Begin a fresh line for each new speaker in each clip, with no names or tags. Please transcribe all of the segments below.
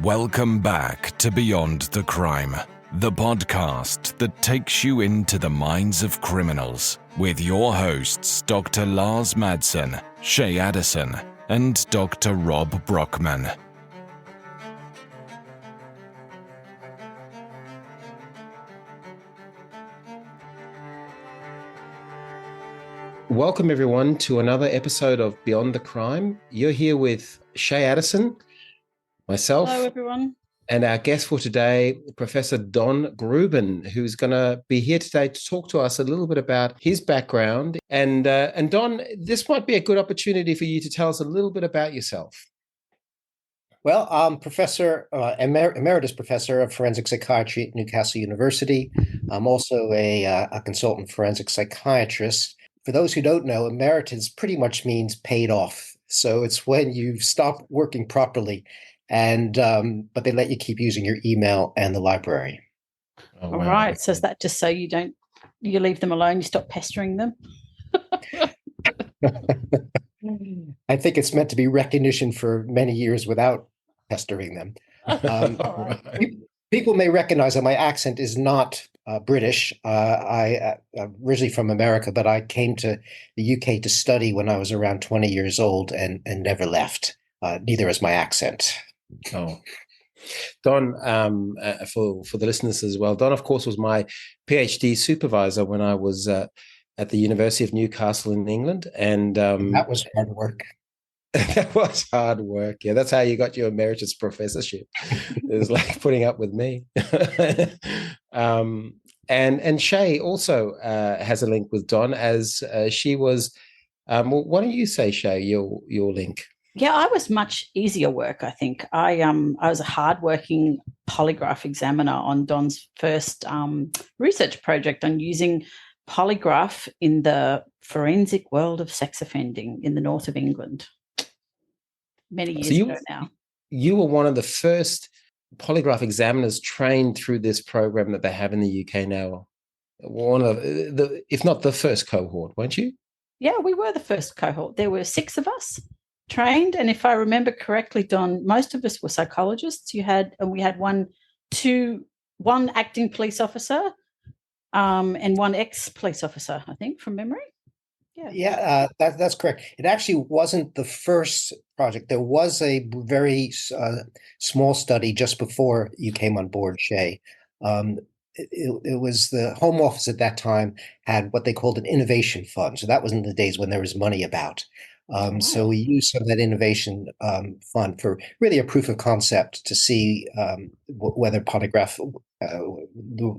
Welcome back to Beyond the Crime, the podcast that takes you into the minds of criminals with your hosts, Dr. Lars Madsen, Shay Addison, and Dr. Rob Brockman.
Welcome, everyone, to another episode of Beyond the Crime. You're here with Shay Addison, myself.
Hello, everyone.
And our guest for today, Professor Don Grubin, who's going to be here today to talk to us a little bit about his background. And Don, this might be a good opportunity for you to tell us a little bit about yourself.
Well, I'm emeritus professor of forensic psychiatry at Newcastle University. I'm also a consultant forensic psychiatrist. For those who don't know, emeritus pretty much means paid off. So it's when you stop working properly, and but they let you keep using your email and the library.
Oh, wow. All right. So is that just so you leave them alone, you stop pestering them?
I think it's meant to be recognition for many years without pestering them. People may recognize that my accent is not British. I'm originally from America, but I came to the UK to study when I was around 20 years old and never left. Neither is my accent.
Oh, Don, for the listeners as well, Don, of course, was my PhD supervisor when I was at the University of Newcastle in England. And
that was hard work.
That was hard work. Yeah, that's how you got your emeritus professorship. It was like putting up with me. And Shay also has a link with Don, as she was. Well, why don't you say, Shay, your link?
Yeah, I was much easier work, I think. I was a hardworking polygraph examiner on Don's first research project on using polygraph in the forensic world of sex offending in the north of England. Many years ago now. You
were one of the first polygraph examiners trained through this program that they have in the UK now. One of the, if not the first cohort, weren't you?
Yeah, we were the first cohort. There were 6 of us trained, and if I remember correctly, Don, most of us were psychologists. We had one acting police officer, and one ex-police officer, I think, from memory.
Yeah, that's correct. It actually wasn't the first project. There was a very small study just before you came on board, Shay. It was the Home Office at that time had what they called an innovation fund. So that was in the days when there was money about. So we used some of that innovation fund for really a proof of concept to see whether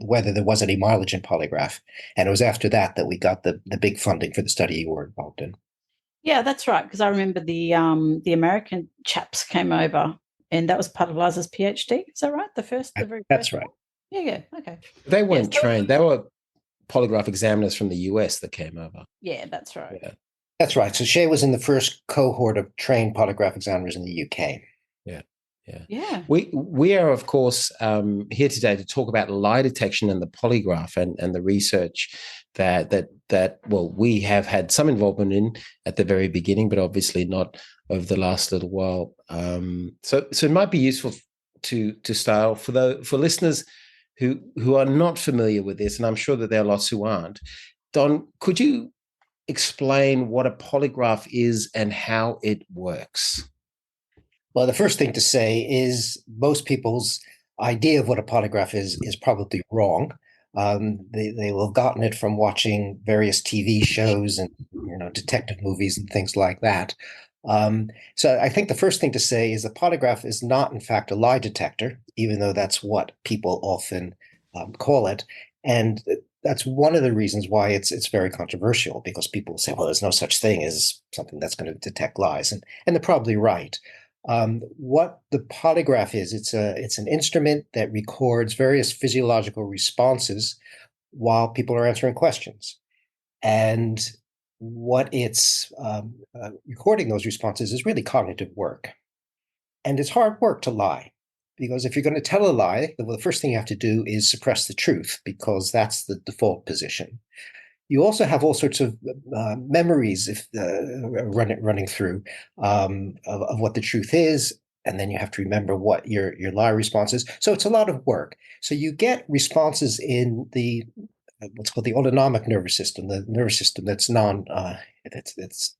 whether there was any mileage in polygraph. And it was after that we got the big funding for the study you were involved in.
Yeah, that's right. Because I remember the American chaps came over, and that was part of Lars's PhD. Is that right?
That's right.
Yeah. Okay.
They weren't trained. They were polygraph examiners from the US that came over.
Yeah, that's right.
Yeah. That's right. So Shay was in the first cohort of trained polygraph examiners in the UK.
Yeah. We are, of course, here today to talk about lie detection and the polygraph and the research that we have had some involvement in at the very beginning, but obviously not over the last little while. So it might be useful to start off for listeners who are not familiar with this, and I'm sure that there are lots who aren't. Don, could you explain what a polygraph is and how it works?
Well, the first thing to say is most people's idea of what a polygraph is probably wrong. They will have gotten it from watching various TV shows and detective movies and things like that. So I think the first thing to say is the polygraph is not, in fact, a lie detector, even though that's what people often call it. And that's one of the reasons why it's very controversial, because people say, well, there's no such thing as something that's going to detect lies. And they're probably right. What the polygraph is, it's an instrument that records various physiological responses while people are answering questions. And what it's recording those responses is really cognitive work. And it's hard work to lie, because if you're going to tell a lie, the first thing you have to do is suppress the truth, because that's the default position. You also have all sorts of memories running through of what the truth is, and then you have to remember what your lie response is. So it's a lot of work. So you get responses in the what's called the autonomic nervous system, the nervous system that's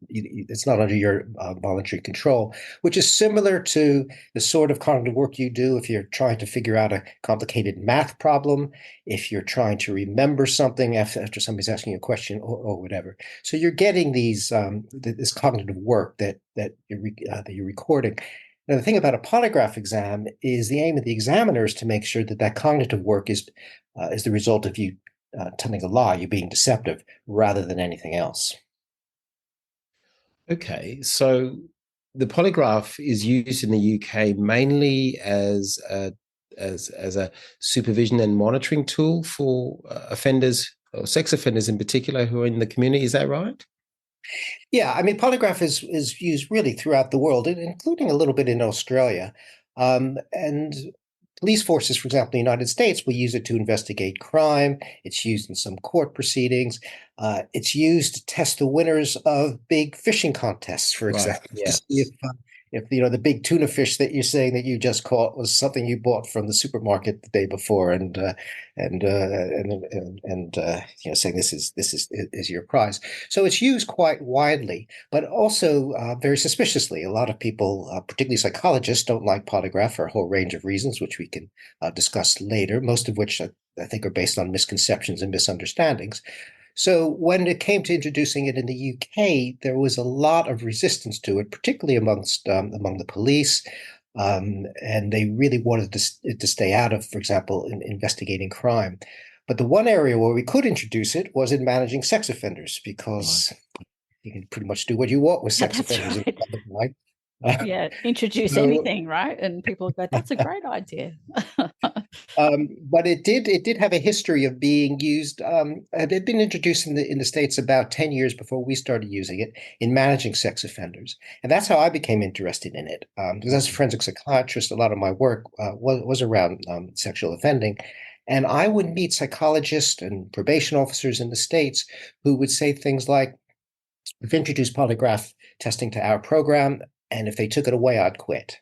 it's not under your voluntary control, which is similar to the sort of cognitive work you do if you're trying to figure out a complicated math problem, if you're trying to remember something after somebody's asking you a question or whatever. So you're getting these this cognitive work that you're recording. Now, the thing about a polygraph exam is the aim of the examiner is to make sure that that cognitive work is the result of you telling a lie, you being deceptive, rather than anything else.
Okay, so the polygraph is used in the UK mainly as a supervision and monitoring tool for offenders, or sex offenders in particular, who are in the community. Is that right?
Yeah, I mean, polygraph is used really throughout the world, including a little bit in Australia. And police forces, for example, in the United States, will use it to investigate crime. It's used in some court proceedings. It's used to test the winners of big fishing contests, for example,
yeah.
to see if the big tuna fish that you're saying that you just caught was something you bought from the supermarket the day before, and saying this is your prize. So it's used quite widely, but also very suspiciously. A lot of people, particularly psychologists, don't like polygraph for a whole range of reasons, which we can discuss later. Most of which I think are based on misconceptions and misunderstandings. So when it came to introducing it in the UK, there was a lot of resistance to it, particularly among the police, and they really wanted it to stay out of, for example, in investigating crime. But the one area where we could introduce it was in managing sex offenders, because you can pretty much do what you want with sex offenders.
Right. Yeah, introduce anything, right? And people go, "That's a great idea."
But it did have a history of being used. It had been introduced in the States about 10 years before we started using it in managing sex offenders, and that's how I became interested in it. Because as a forensic psychiatrist, a lot of my work was around sexual offending, and I would meet psychologists and probation officers in the States who would say things like, "We've introduced polygraph testing to our program, and if they took it away, I'd quit,"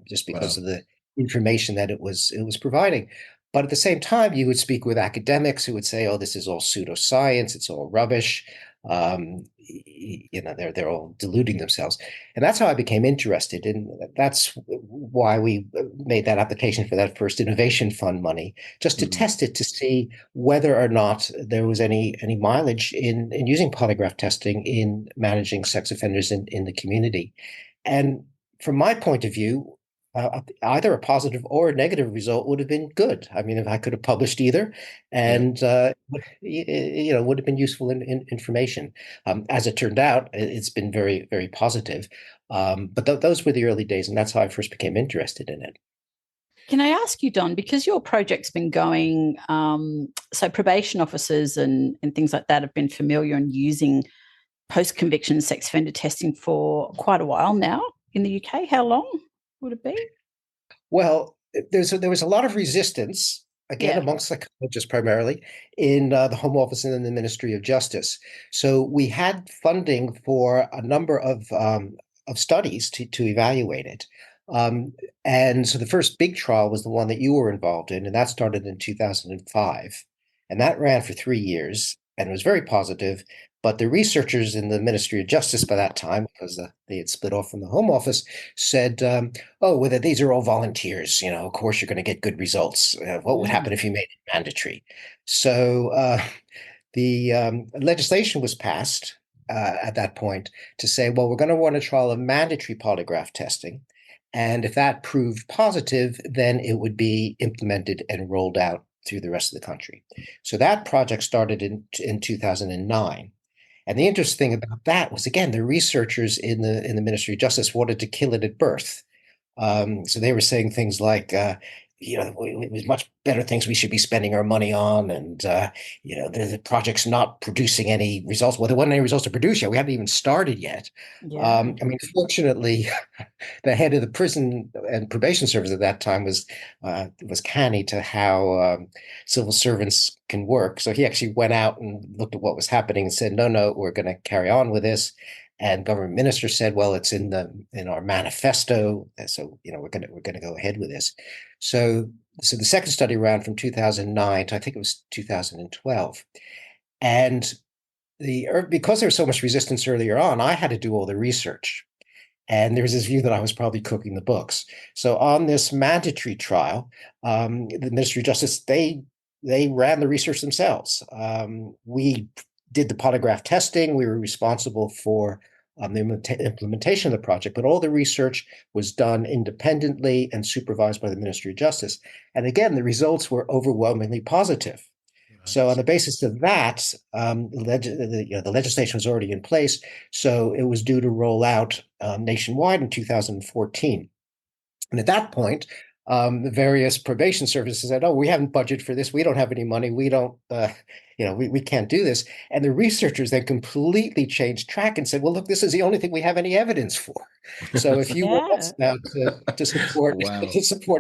just because of the information that it was providing. But at the same time, you would speak with academics who would say, "Oh, this is all pseudoscience. It's all rubbish. They're all deluding themselves." And that's how I became interested, and that's why we made that application for that first innovation fund money, just to test it to see whether or not there was any mileage in using polygraph testing in managing sex offenders in the community. And from my point of view, either a positive or a negative result would have been good. I mean, if I could have published either, and would have been useful information. As it turned out, it's been very, very positive. But those were the early days, and that's how I first became interested in it.
Can I ask you, Don, because your project's been going, so probation officers and things like that have been familiar and using post-conviction sex offender testing for quite a while now in the UK. How long would it be?
Well, there was a lot of resistance, again, amongst psychologists primarily, in the Home Office and in the Ministry of Justice. So we had funding for a number of studies to evaluate it. And so the first big trial was the one that you were involved in, and that started in 2005. And that ran for 3 years and was very positive. But the researchers in the Ministry of Justice by that time, because they had split off from the Home Office, said, "Oh, whether these are all volunteers, of course you're going to get good results. What would happen if you made it mandatory?" So the legislation was passed at that point to say, well, we're going to run a trial of mandatory polygraph testing. And if that proved positive, then it would be implemented and rolled out through the rest of the country. So that project started in 2009. And the interesting thing about that was, again, the researchers in the Ministry of Justice wanted to kill it at birth. So they were saying things like, it was much better things we should be spending our money on, and the project's not producing any results. Well, there wasn't any results to produce yet. We haven't even started yet. Yeah. I mean, fortunately, the head of the prison and probation service at that time was canny to how civil servants can work. So he actually went out and looked at what was happening and said, "No, we're going to carry on with this." and government ministers said, well, it's in our manifesto, so we're gonna go ahead with this. So the second study ran from 2009 to I think it was 2012, and because there was so much resistance earlier on, I had to do all the research. And there was this view that I was probably cooking the books. So on this mandatory trial, the Ministry of Justice, they ran the research themselves. We did the polygraph testing. We were responsible for the implementation of the project, but all the research was done independently and supervised by the Ministry of Justice. And again, the results were overwhelmingly positive. So on the basis of that, the legislation was already in place. So it was due to roll out nationwide in 2014. And at that point, the various probation services said, "Oh, we haven't budgeted for this. We don't have any money. We don't, we can't do this." And the researchers then completely changed track and said, "Well, look, this is the only thing we have any evidence for. So if you want us now to support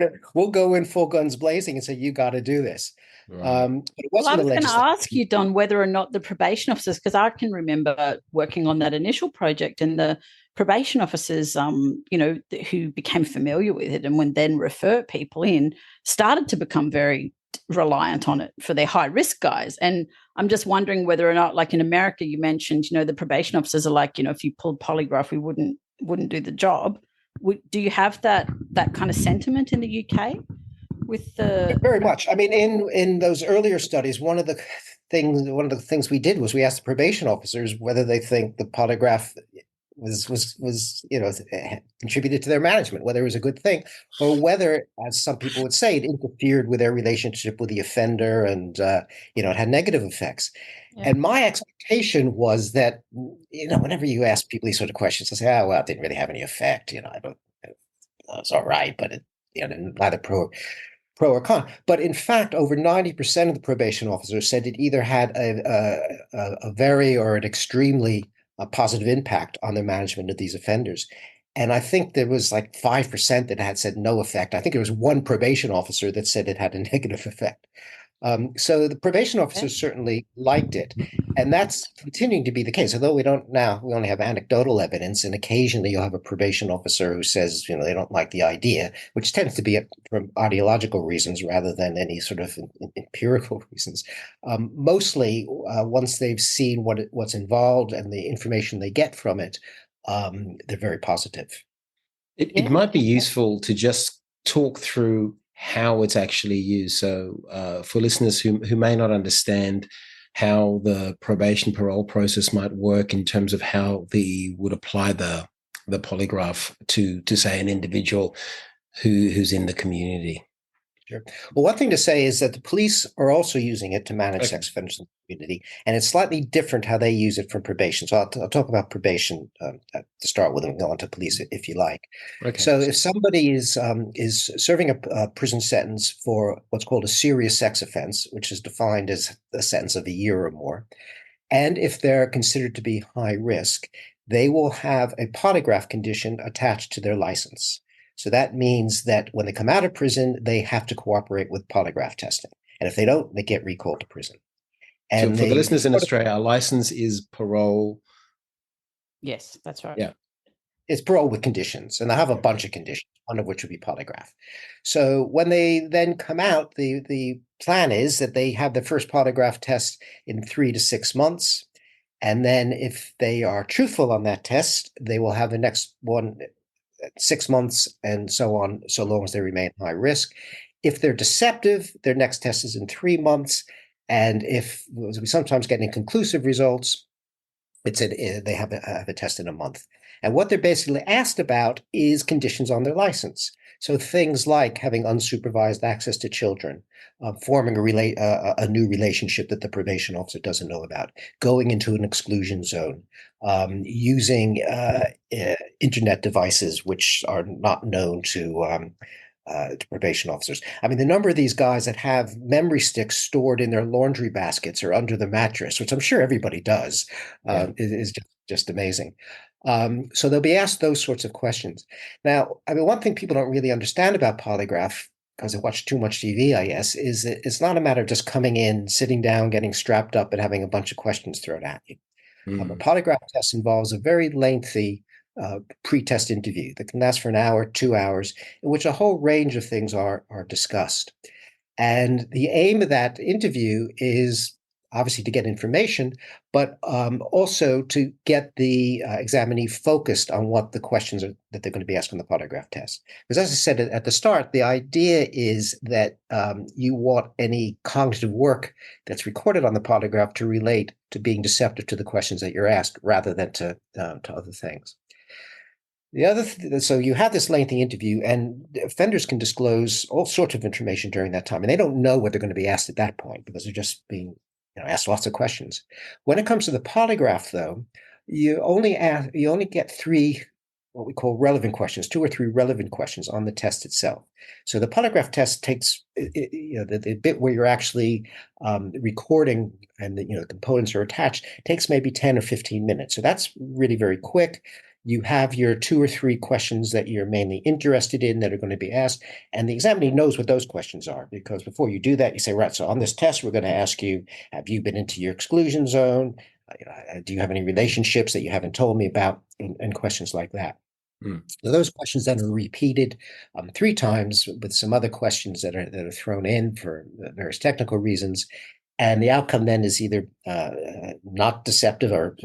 it, we'll go in full guns blazing and say you got to do this."
Right. I was going to ask you, Don, whether or not the probation officers, because I can remember working on that initial project, and the probation officers, who became familiar with it and would then refer people in, started to become very reliant on it for their high risk guys. And I'm just wondering whether or not, like in America, you mentioned, the probation officers are like, if you pulled polygraph, we wouldn't do the job. Do you have that kind of sentiment in the UK? With the
very much. I mean, in those earlier studies, one of the things we did was we asked the probation officers whether they think the polygraph was contributed to their management, whether it was a good thing, or whether, as some people would say, it interfered with their relationship with the offender and it had negative effects. Yeah. And my expectation was that whenever you ask people these sort of questions, they say, "Oh, well, it didn't really have any effect. It's all right, but it neither pro or con." But in fact, over 90% of the probation officers said it either had a very or an extremely positive impact on their management of these offenders. And I think there was like 5% that had said no effect. I think there was one probation officer that said it had a negative effect. So the probation officers certainly liked it, and that's continuing to be the case. Although we only have anecdotal evidence, and occasionally you'll have a probation officer who says, they don't like the idea, which tends to be from ideological reasons rather than any sort of empirical reasons. Mostly, once they've seen what's involved and the information they get from it, they're very positive.
It might be useful to just talk through how it's actually used. So for listeners who may not understand how the probation parole process might work in terms of how they would apply the polygraph to say an individual who's in the community.
Sure. Well, one thing to say is that the police are also using it to manage sex offenders in the community, and it's slightly different how they use it from probation. So I'll talk about probation to start with, and go on to police if you like. Okay. So if somebody is serving a prison sentence for what's called a serious sex offense, which is defined as a sentence of a year or more, and if they're considered to be high risk, they will have a polygraph condition attached to their license. So that means that when they come out of prison, they have to cooperate with polygraph testing. And if they don't, they get recalled to prison.
And so for the listeners in Australia, our license is parole.
Yes, that's right.
Yeah. It's parole with conditions. And they have a bunch of conditions, one of which would be polygraph. So when they then come out, the plan is that they have the first polygraph test in 3 to 6 months. And then if they are truthful on that test, they will have the next one 6 months and so on, so long as they remain high risk. If they're deceptive, their next test is in 3 months. And if we sometimes get inconclusive results, they have a test in a month. And what they're basically asked about is conditions on their license. So things like having unsupervised access to children, forming a new relationship that the probation officer doesn't know about, going into an exclusion zone, using internet devices which are not known to probation officers. I mean, the number of these guys that have memory sticks stored in their laundry baskets or under the mattress, which I'm sure everybody does, is just amazing. So they'll be asked those sorts of questions. Now, I mean, one thing people don't really understand about polygraph, because they watch too much TV, I guess, is that it's not a matter of just coming in, sitting down, getting strapped up, and having a bunch of questions thrown at you. A polygraph test involves a very lengthy pre-test interview that can last for an hour, 2 hours, in which a whole range of things are discussed. And the aim of that interview is obviously to get information, but also to get the examinee focused on what the questions are that they're going to be asked on the polygraph test. Because as I said at the start, the idea is that you want any cognitive work that's recorded on the polygraph to relate to being deceptive to the questions that you're asked rather than to other things. The other so you have this lengthy interview, and offenders can disclose all sorts of information during that time, and they don't know what they're going to be asked at that point because they're just being asked lots of questions. When it comes to the polygraph, though, you only get 3 what we call relevant questions, 2 or 3 relevant questions on the test itself. So the polygraph test takes the bit where you're actually recording and the components are attached takes maybe 10 or 15 minutes. So that's really very quick. You have your 2 or 3 questions that you're mainly interested in that are going to be asked, and the examiner knows what those questions are, because before you do that, you say, right, so on this test, we're going to ask you, have you been into your exclusion zone? Do you have any relationships that you haven't told me about? And questions like that. So those questions then are repeated 3 times with some other questions that are thrown in for various technical reasons. And the outcome then is either not deceptive or,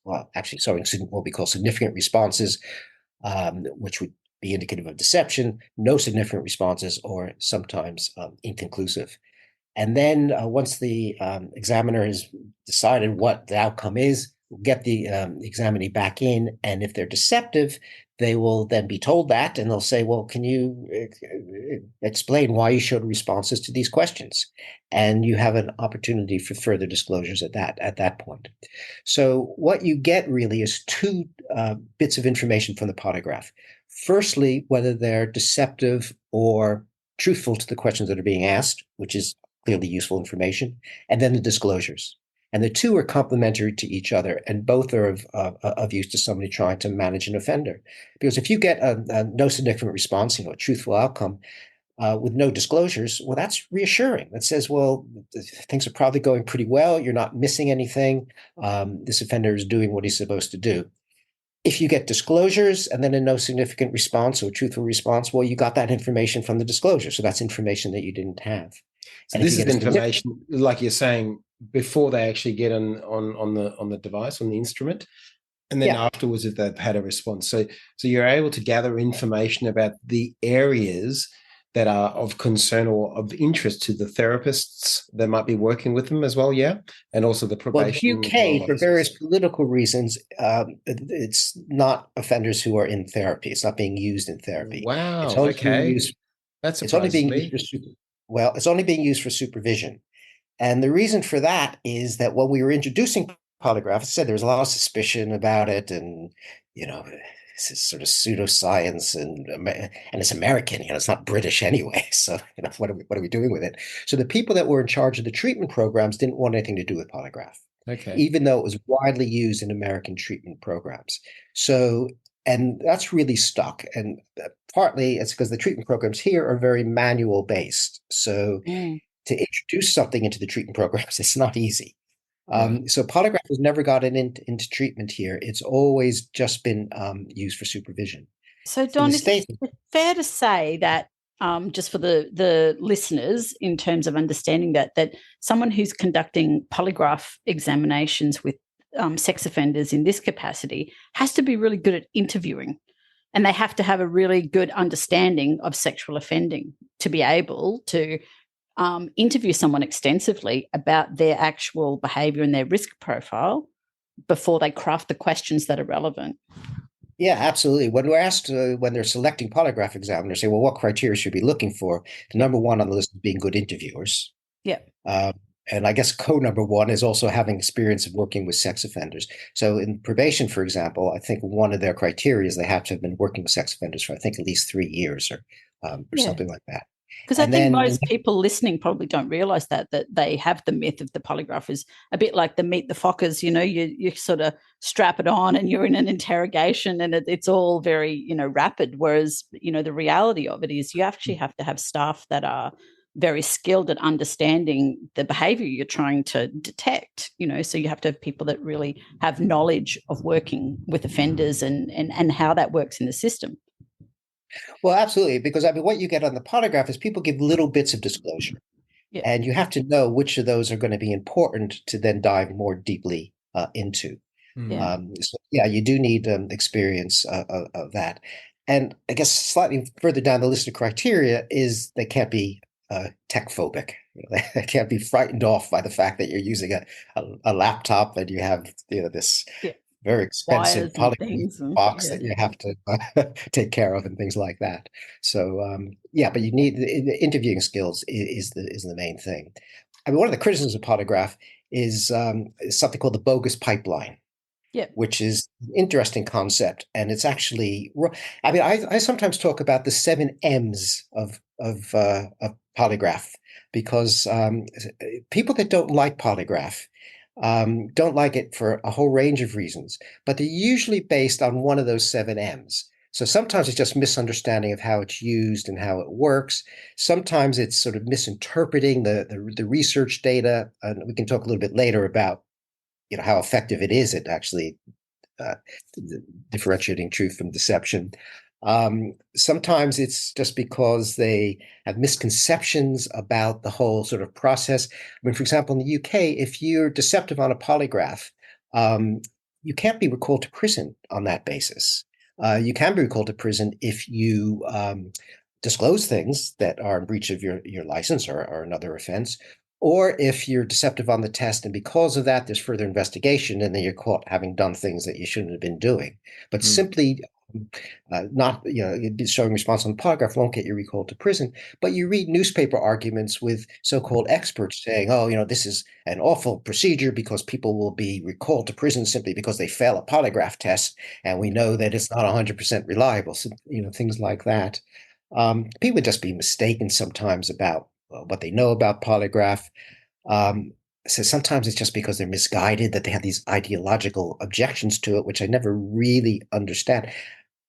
well, actually showing what we call significant responses, which would be indicative of deception, no significant responses, or sometimes inconclusive. And then once the examiner has decided what the outcome is, we'll get the examinee back in. And if they're deceptive, they will then be told that, and they'll say, well, can you explain why you showed responses to these questions? And you have an opportunity for further disclosures at that point. So what you get really is 2 bits of information from the polygraph. Firstly, whether they're deceptive or truthful to the questions that are being asked, which is clearly useful information, and then the disclosures. And the 2 are complementary to each other, and both are of use to somebody trying to manage an offender. Because if you get a no significant response, a truthful outcome with no disclosures, well, that's reassuring. That says, well, things are probably going pretty well. You're not missing anything. This offender is doing what he's supposed to do. If you get disclosures and then a no significant response or truthful response, well, you got that information from the disclosure. So that's information that you didn't have.
So and this is information, like you're saying, before they actually get on the device, on the instrument, and then afterwards if they've had a response. So you're able to gather information about the areas that are of concern or of interest to the therapists that might be working with them as well, and also the probation.
Well, the UK, for various political reasons, it's not offenders who are in therapy. It's not being used in therapy.
Wow,
it's only
okay. It's only being
used for supervision. And the reason for that is that when we were introducing polygraph, I said there was a lot of suspicion about it, and this is sort of pseudoscience, and it's American, it's not British anyway. So what are we doing with it? So the people that were in charge of the treatment programs didn't want anything to do with polygraph, even though it was widely used in American treatment programs. So, and that's really stuck. And partly it's because the treatment programs here are very manual based. So to introduce something into the treatment programs, it's not easy. So polygraph has never gotten into treatment here. It's always just been used for supervision.
So, Don, is it fair to say that, just for the listeners, in terms of understanding that someone who's conducting polygraph examinations with sex offenders in this capacity has to be really good at interviewing, and they have to have a really good understanding of sexual offending to be able to interview someone extensively about their actual behaviour and their risk profile before they craft the questions that are relevant?
Yeah, absolutely. When we're asked, when they're selecting polygraph examiners, say, well, what criteria should we be looking for? The number 1 on the list is being good interviewers.
Yeah.
And I guess number 1 is also having experience of working with sex offenders. So in probation, for example, I think one of their criteria is they have to have been working with sex offenders for, I think, at least 3 years or something like that.
Because I think most people listening probably don't realise that they have the myth of the polygraph is a bit like the Meet the Fockers, you sort of strap it on and you're in an interrogation and it's all very, rapid. Whereas, the reality of it is you actually have to have staff that are very skilled at understanding the behavior you're trying to detect, so you have to have people that really have knowledge of working with offenders and how that works in the system.
Well, absolutely, because what you get on the polygraph is people give little bits of disclosure. Yeah. And you have to know which of those are going to be important to then dive more deeply into.
Yeah.
You do need experience of that. And I guess slightly further down the list of criteria is they can't be tech phobic. They can't be frightened off by the fact that you're using a laptop and you have this very expensive polygraph box that you have to take care of and things like that. So but you need the interviewing skills is the main thing. I mean, one of the criticisms of polygraph is something called the bogus pipeline.
Yeah.
Which is an interesting concept, and it's actually. I mean, I sometimes talk about the 7 M's of polygraph, because people that don't like polygraph don't like it for a whole range of reasons, but they're usually based on one of those 7 M's. So sometimes it's just misunderstanding of how it's used and how it works. Sometimes it's sort of misinterpreting the research data, and we can talk a little bit later about how effective it is at actually differentiating truth from deception. Sometimes it's just because they have misconceptions about the whole sort of process. I mean, for example, in the UK, if you're deceptive on a polygraph, you can't be recalled to prison on that basis. You can be recalled to prison if you disclose things that are in breach of your license or another offense, or if you're deceptive on the test, and because of that, there's further investigation, and then you're caught having done things that you shouldn't have been doing. But simply not, showing response on the polygraph won't get you recalled to prison. But you read newspaper arguments with so-called experts saying, this is an awful procedure because people will be recalled to prison simply because they fail a polygraph test, and we know that it's not 100% reliable. So, things like that. People would just be mistaken sometimes about what they know about polygraph. So sometimes it's just because they're misguided, that they have these ideological objections to it, which I never really understand.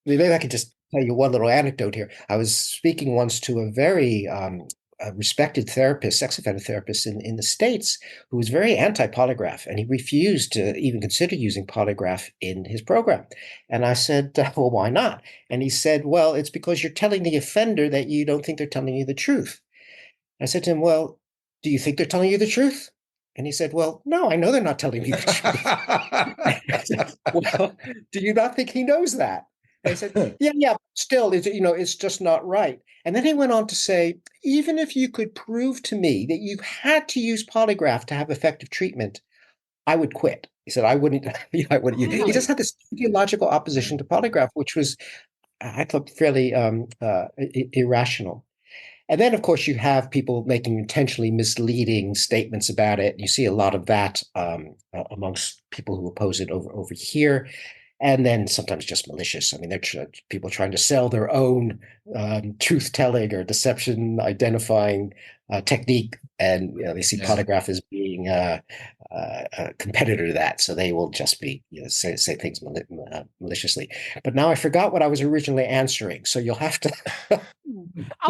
Maybe I could just tell you one little anecdote here. I was speaking once to a very a respected therapist, sex offender therapist in the States, who was very anti-polygraph, and he refused to even consider using polygraph in his program. And I said, well, why not? And he said, well, it's because you're telling the offender that you don't think they're telling you the truth. I said to him, well, do you think they're telling you the truth? And he said, well, no, I know they're not telling me the truth. I said, well, do you not think he knows that? And I said, yeah, still, it's just not right. And then he went on to say, even if you could prove to me that you had to use polygraph to have effective treatment, I would quit. He said, I wouldn't. He just had this ideological opposition to polygraph, which was, I thought, fairly irrational. And then, of course, you have people making intentionally misleading statements about it. You see a lot of that amongst people who oppose it over here. And then sometimes just malicious. I mean, they're people trying to sell their own truth-telling or deception identifying technique, and they see polygraph as being a competitor to that, so they will just be say things maliciously. But now I forgot what I was originally answering, so you'll have to.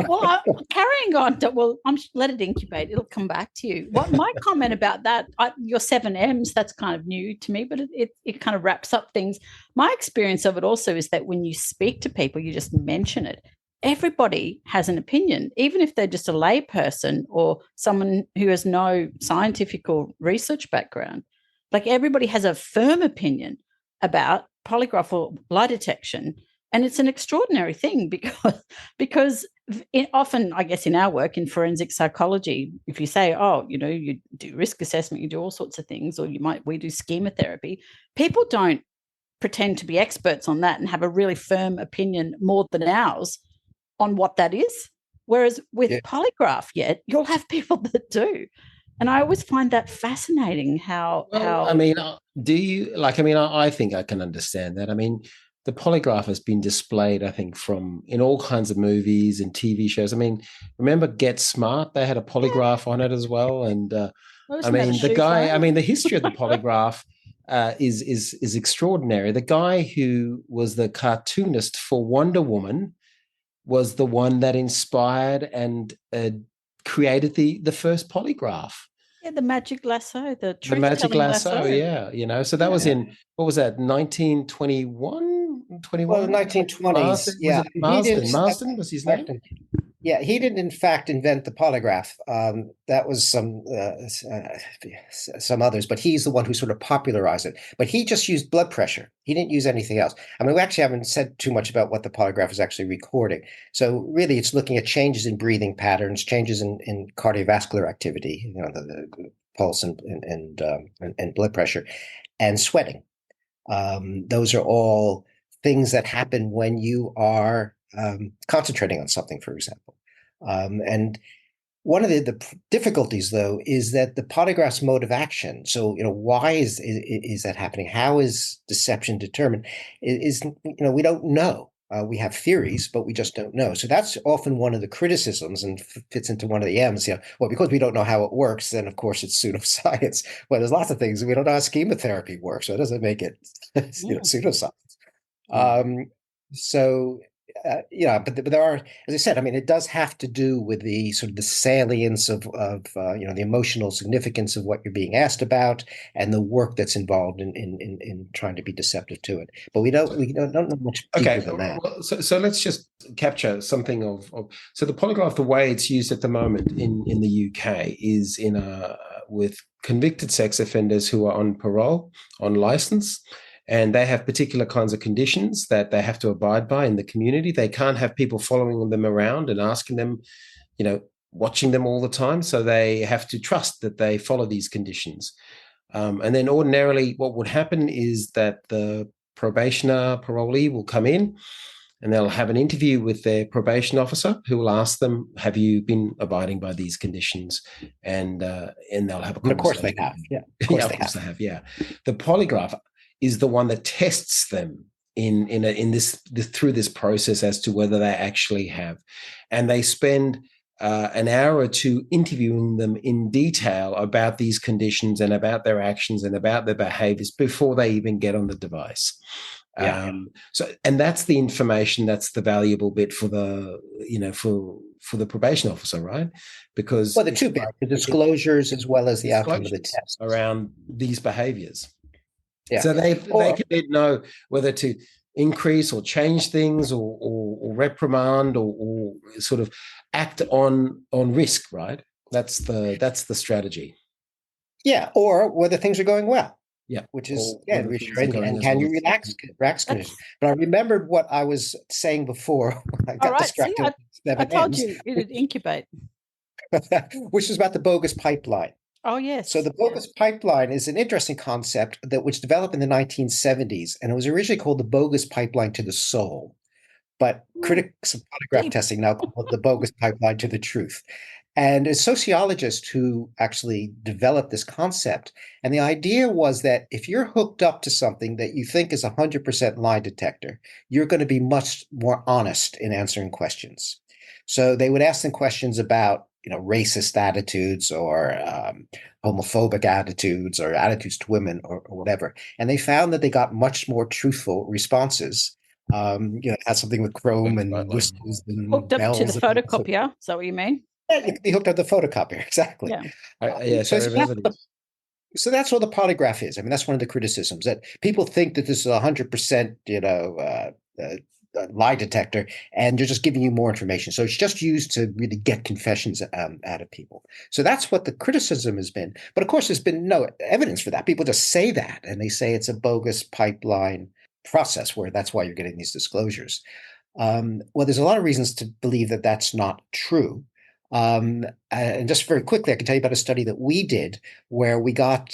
Well, carrying on. Well, let it incubate. It'll come back to you. What my comment about that? Your 7 M's. That's kind of new to me, but it kind of wraps up things. My experience of it also is that when you speak to people, you just mention it. Everybody has an opinion, even if they're just a lay person or someone who has no scientific or research background. Like, everybody has a firm opinion about polygraph or lie detection. And it's an extraordinary thing because often, I guess, in our work in forensic psychology, if you say, you do risk assessment, you do all sorts of things, or we do schema therapy, people don't pretend to be experts on that and have a really firm opinion more than ours on what that is. Whereas with polygraph, you'll have people that do. And I always find that fascinating how
I mean, do you I think I can understand that. I mean, the polygraph has been displayed, I think, in all kinds of movies and TV shows. I mean, remember Get Smart? They had a polygraph on it as well. And the history of the polygraph is extraordinary. The guy who was the cartoonist for Wonder Woman was the one that inspired and created the first polygraph.
Yeah, the magic lasso, the
magic
lasso.
So that was in, what was that, 1921?
Well, the 1920s.
Was it Marsden was his name?
Yeah, he didn't, in fact, invent the polygraph. That was some others, but he's the one who sort of popularized it. But he just used blood pressure. He didn't use anything else. I mean, we actually haven't said too much about what the polygraph is actually recording. So really, it's looking at changes in breathing patterns, changes in cardiovascular activity, the pulse and blood pressure, and sweating. Those are all things that happen when you are concentrating on something, for example. And one of the difficulties, though, is that the polygraph's mode of action. So, why is that happening? How is deception determined? We don't know. We have theories, but we just don't know. So that's often one of the criticisms, and fits into one of the M's. Well, because we don't know how it works, then of course it's pseudoscience. Well, there's lots of things we don't know how chemotherapy works, so it doesn't make it pseudoscience. But there are, as I said, I mean, it does have to do with the sort of the salience of the emotional significance of what you're being asked about, and the work that's involved in trying to be deceptive to it. But we don't know much deeper than that.
Well, so let's just capture something of so the polygraph, the way it's used at the moment in the UK is with convicted sex offenders who are on parole, on license. And they have particular kinds of conditions that they have to abide by in the community. They can't have people following them around and asking them, watching them all the time. So they have to trust that they follow these conditions. And then ordinarily what would happen is that the parolee will come in and they'll have an interview with their probation officer, who will ask them, have you been abiding by these conditions? And they'll have a conversation.
And of course they have. Yeah.
Of course they have. Yeah. The polygraph is the one that tests them in this through this process as to whether they actually have, and they spend an hour or two interviewing them in detail about these conditions and about their actions and about their behaviors before they even get on the device. And that's the information, that's the valuable bit for the for the probation officer, right? Because
the two bits, the disclosures as well as the outcome of the test
around these behaviors.
Yeah.
So they can know whether to increase or change things or reprimand or sort of act on risk, right? That's the strategy.
Yeah, or whether things are going well.
Yeah,
which is reassuring. And can you relax conditions? But I remembered what I was saying before. I got distracted.
I told you it'd incubate.
Which is about the bogus pipeline.
Oh, yes.
So the bogus pipeline is an interesting concept which developed in the 1970s, and it was originally called the bogus pipeline to the soul. But critics of polygraph testing now call it the bogus pipeline to the truth. And a sociologist who actually developed this concept, and the idea was that if you're hooked up to something that you think is 100% lie detector, you're going to be much more honest in answering questions. So they would ask them questions about racist attitudes or homophobic attitudes or attitudes to women or whatever. And they found that they got much more truthful responses. It had something with chrome and whistles and
hooked up to the photocopier. Is that what you mean?
Yeah, you could be hooked up to the photocopier. Exactly.
Yeah.
So that's all the polygraph is. I mean, that's one of the criticisms, that people think that this is 100%, lie detector, and they're just giving you more information. So it's just used to really get confessions out of people. So that's what the criticism has been. But of course, there's been no evidence for that. People just say that, and they say it's a bogus pipeline process where that's why you're getting these disclosures. Well, there's a lot of reasons to believe that that's not true. And just very quickly, I can tell you about a study that we did where we got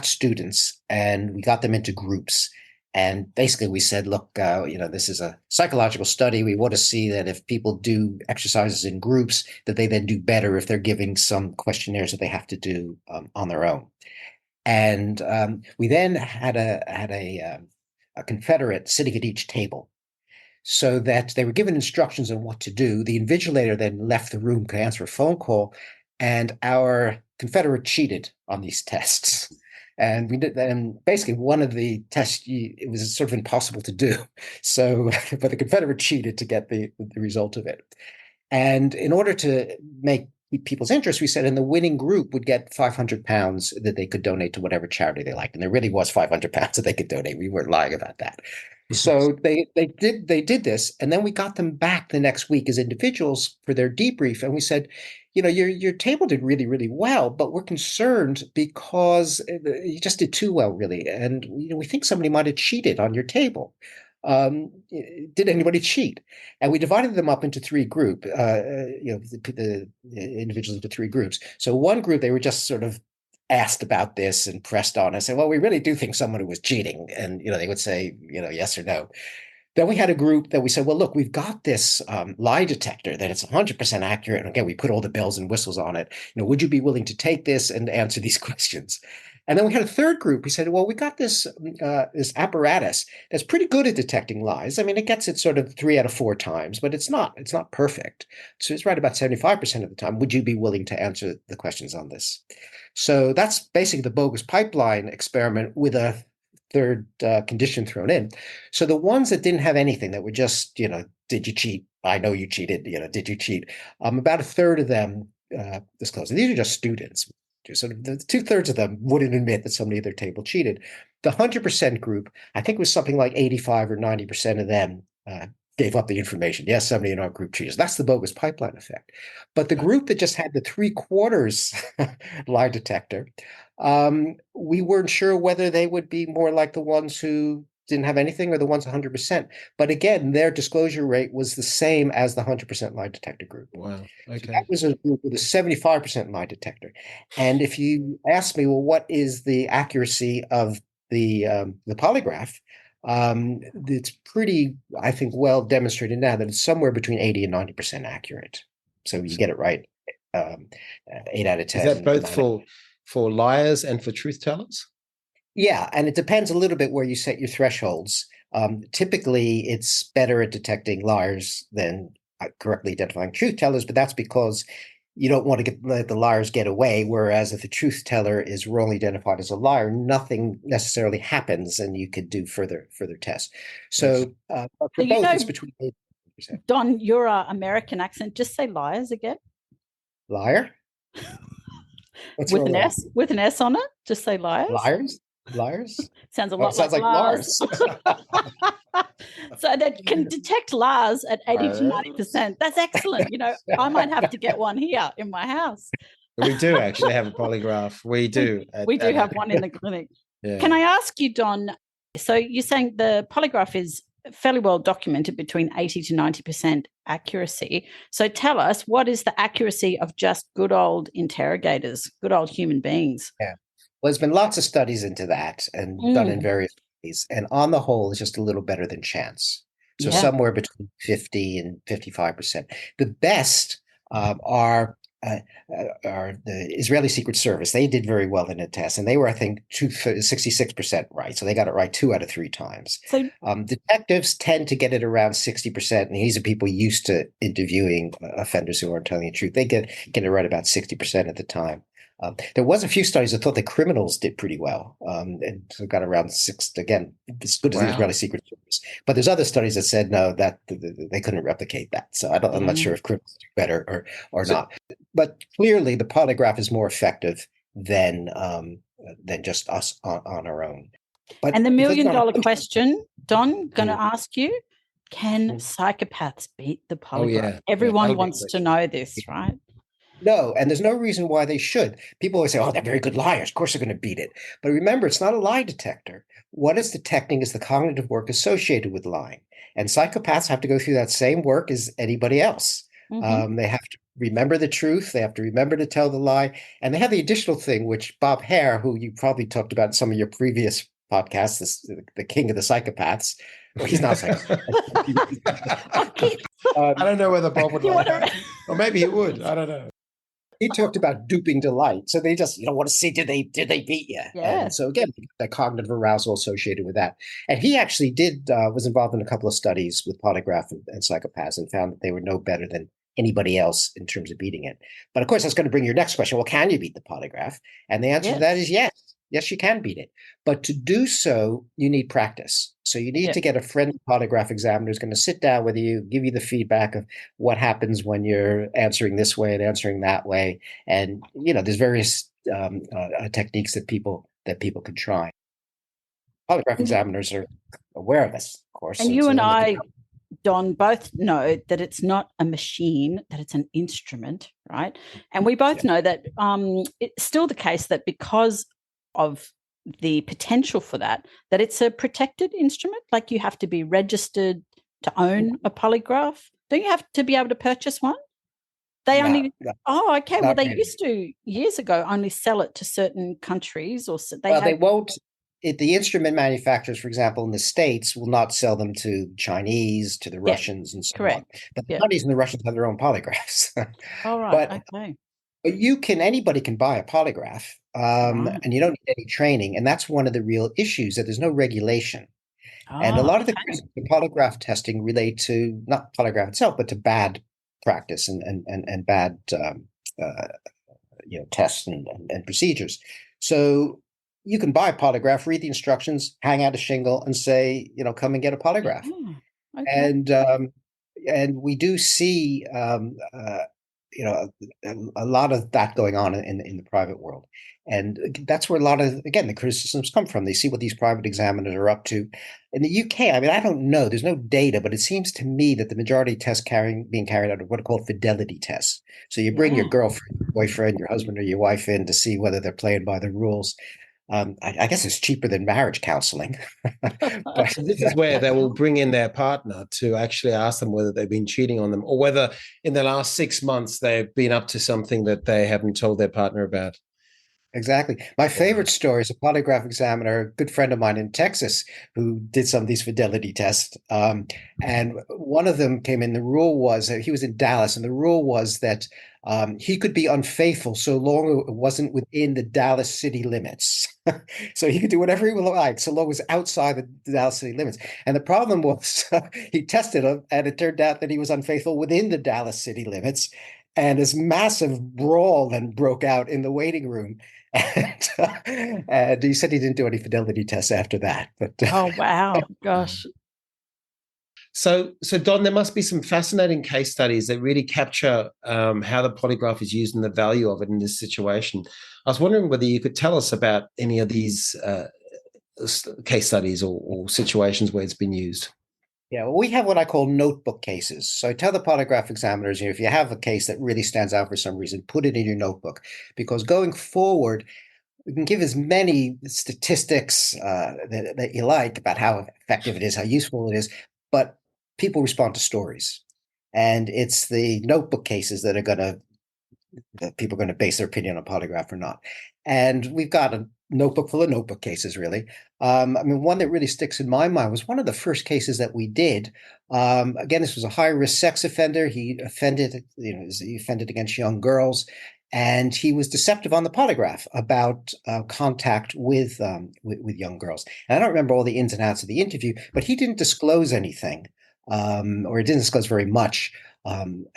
students and we got them into groups. And basically we said, look, this is a psychological study. We want to see that if people do exercises in groups, that they then do better if they're giving some questionnaires that they have to do on their own. And we then had a confederate sitting at each table, so that they were given instructions on what to do. The invigilator then left the room to answer a phone call, and our confederate cheated on these tests. And we did, and basically one of the tests, it was sort of impossible to do. So, but the confederate cheated to get the result of it. And in order to make people's interest, we said, and the winning group would get £500 that they could donate to whatever charity they liked. And there really was £500 that they could donate. We weren't lying about that. So they did this, and then we got them back the next week as individuals for their debrief, and we said, your table did really, really well, but we're concerned because you just did too well, really, and we think somebody might have cheated on your table. Did anybody cheat? And we divided them up into three groups, the individuals into three groups. So one group, they were just sort of asked about this and pressed on and said, well, we really do think someone was cheating. And, they would say, yes or no. Then we had a group that we said, well, look, we've got this lie detector that it's 100% accurate. And again, we put all the bells and whistles on it. Would you be willing to take this and answer these questions? And then we had a third group. We said, well, we got this apparatus that's pretty good at detecting lies. I mean, it gets it sort of 3 out of 4 times, but it's not perfect. So it's right about 75% of the time. Would you be willing to answer the questions on this? So that's basically the bogus pipeline experiment with a third condition thrown in. So the ones that didn't have anything, that were just, did you cheat? I know you cheated. Did you cheat? About a third of them disclosed. These are just students. So the 2/3 of them wouldn't admit that somebody at their table cheated. The 100% group, I think it was something like 85 or 90% of them gave up the information. Yes, somebody in our group cheated. That's the bogus pipeline effect. But the group that just had the 3/4 lie detector, we weren't sure whether they would be more like the ones who didn't have anything or the ones 100%. But again, their disclosure rate was the same as the 100% lie detector group.
Wow. Okay.
So that was a group with a 75% lie detector. And if you ask me, well, what is the accuracy of the polygraph? It's pretty, I think, well demonstrated now that it's somewhere between 80 and 90% accurate. So you get it right, 8 out of 10.
Is that both for liars and for truth tellers?
Yeah, and it depends a little bit where you set your thresholds. Typically, it's better at detecting liars than correctly identifying truth tellers, but that's because you don't want to let the liars get away. Whereas if the truth teller is wrongly identified as a liar, nothing necessarily happens, and you could do further tests. So for both, it's between 80%.
Don, your American accent, just say liars again.
Liar?
With an S? With an S on it? Just say liars?
Liars?
Sounds a lot like Lars. So that can detect Lars at 80 to 90%. That's excellent. I might have to get one here in my house.
We do actually have a polygraph. We do.
We do have one in the clinic. Yeah. Can I ask you, Don, so you're saying the polygraph is fairly well documented between 80 to 90% accuracy. So tell us, what is the accuracy of just good old interrogators, good old human beings?
Yeah. Well, there's been lots of studies into that and done in various ways. And on the whole, it's just a little better than chance. So somewhere between 50 and 55%. The best are the Israeli Secret Service. They did very well in a test, and they were, I think, 66% right. So they got it right 2 out of 3 times. So, detectives tend to get it around 60%, and these are people used to interviewing offenders who aren't telling the truth. They get it right about 60% at the time. There was a few studies that thought that criminals did pretty well, and so got around 6, again, as good as the Israeli Secret Service. But there's other studies that said no, that they couldn't replicate that. So I'm not sure if criminals do better or not. But clearly, the polygraph is more effective than just us on our own. But
and the $1 million question, Don, going to ask you: can psychopaths beat the polygraph? Oh, yeah. Everyone wants to know this, right?
No, and there's no reason why they should. People always say, oh, they're very good liars. Of course they're going to beat it. But remember, it's not a lie detector. What it's detecting is the cognitive work associated with lying. And psychopaths have to go through that same work as anybody else. They have to remember the truth. They have to remember to tell the lie. And they have the additional thing, which Bob Hare, who you probably talked about in some of your previous podcasts, the king of the psychopaths. Well, he's not psychopath.
I don't know whether Bob would like that. Or maybe he would. I don't know.
He talked about duping delight. So they just, want to see, did they beat you?
Yeah.
And so again, the cognitive arousal associated with that. And he actually was involved in a couple of studies with polygraph and psychopaths and found that they were no better than anybody else in terms of beating it. But of course, that's going to bring your next question. Well, can you beat the polygraph? And the answer to that is yes. Yes, you can beat it. But to do so, you need practice. So you need to get a friendly polygraph examiner who's going to sit down with you, give you the feedback of what happens when you're answering this way and answering that way. And, there's various techniques that people can try. Polygraph examiners are aware of this, of course.
And you and I, Don, both know that it's not a machine, that it's an instrument, right? And we both know that it's still the case that because of the potential for that it's a protected instrument. Like, you have to be registered to own a polygraph. Don't you have to be able to purchase one? They only. Oh, okay. Well, they used to years ago only sell it to certain countries, or
they won't. The instrument manufacturers, for example, in the States, will not sell them to Chinese, to the Russians, and so on. But the Chinese and the Russians have their own polygraphs.
All right. Okay.
But anybody can buy a polygraph, and you don't need any training. And that's one of the real issues, that there's no regulation. And a lot of the polygraph testing relate to not polygraph itself, but to bad practice and bad tests and procedures. So you can buy a polygraph, read the instructions, hang out a shingle, and say, come and get a polygraph. And we do see a lot of that going on in the private world. And that's where a lot of, again, the criticisms come from. They see what these private examiners are up to. In the UK, I don't know, there's no data, but it seems to me that the majority of tests being carried out are what are called fidelity tests. So you bring your girlfriend, your boyfriend, your husband, or your wife in to see whether they're playing by the rules. I guess it's cheaper than marriage counseling.
But this is where they will bring in their partner to actually ask them whether they've been cheating on them, or whether in the last 6 months they've been up to something that they haven't told their partner about.
Exactly. My favorite story is a polygraph examiner, a good friend of mine in Texas, who did some of these fidelity tests. And one of them came in. The rule was that he was in Dallas, and the rule was that he could be unfaithful so long it wasn't within the Dallas city limits. So he could do whatever he would like, so long as it was outside the Dallas city limits. And the problem was he tested him, and it turned out that he was unfaithful within the Dallas city limits. And this massive brawl then broke out in the waiting room. And he said he didn't do any fidelity tests after that. But
oh, wow. Gosh.
So Don, there must be some fascinating case studies that really capture how the polygraph is used and the value of it in this situation. I was wondering whether you could tell us about any of these case studies or situations where it's been used.
Yeah, well, we have what I call notebook cases. So I tell the polygraph examiners, if you have a case that really stands out for some reason, put it in your notebook, because going forward, we can give as many statistics that you like about how effective it is, how useful it is, but people respond to stories. And it's the notebook cases that people are going to base their opinion on polygraph or not. And we've got a notebook full of notebook cases, really. One that really sticks in my mind was one of the first cases that we did. Again, this was a high-risk sex offender. He offended against young girls, and he was deceptive on the polygraph about contact with young girls. And I don't remember all the ins and outs of the interview, but he didn't disclose anything, or he didn't disclose very much.